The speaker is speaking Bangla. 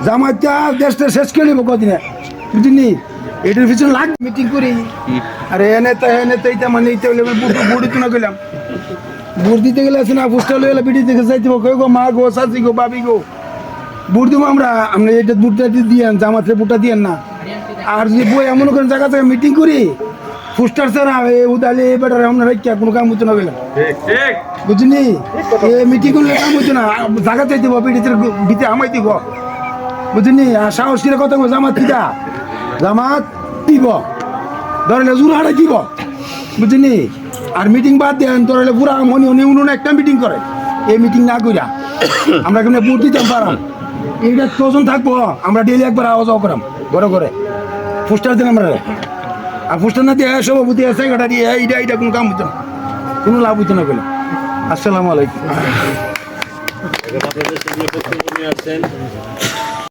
জামাতটা দেশটা শেষ করে নিব কদিনে বুঝলি এটার পিছনে লাগ মিটিং করি আরে এনে তো এইটা মানে এইটা হলে বুড়ি তো না গেলাম বুড় দিতে গেলে আছে না পোস্টাল হলে বিড়ি দেখে যাইতে কই গো মা গো চাচি গো বাবি গো বুড় দিব আমরা এটা বুটটা দিয়েন জামাতের বুটটা দিয়েন না আর যদি বই এমন করে জায়গা থেকে মিটিং করি পোস্টার ছাড়া উদালে বেটার আমরা রাখি কোনো কাম হতো না গেলাম বুঝলি এ মিটিং করলে কাম হতো না জায়গা চাইতে বিড়িতে ভিতরে আমাই দিব বুঝলি আর সাহস করে কথা জামাত দিদা জামাত দিব ধরলে জোর হারাই দিব বুঝলি আর মিটিং বাদ দেন ধরলে পুরা মনে উনুন একটা মিটিং করে এই মিটিং না কইরা আমরা কেমন ভোট দিতাম পারাম এইটা কজন থাকবো আমরা ডেলি একবার আওয়াজ যাওয়া করাম ঘরে ঘরে পোস্টার দেন আমরা আর পোস্টার না দিয়ে সভাপতি আছে গাড়া দিয়ে এইটা কোনো কাম হতো না কোনো লাভ হতো না বলে আসসালামু আলাইকুম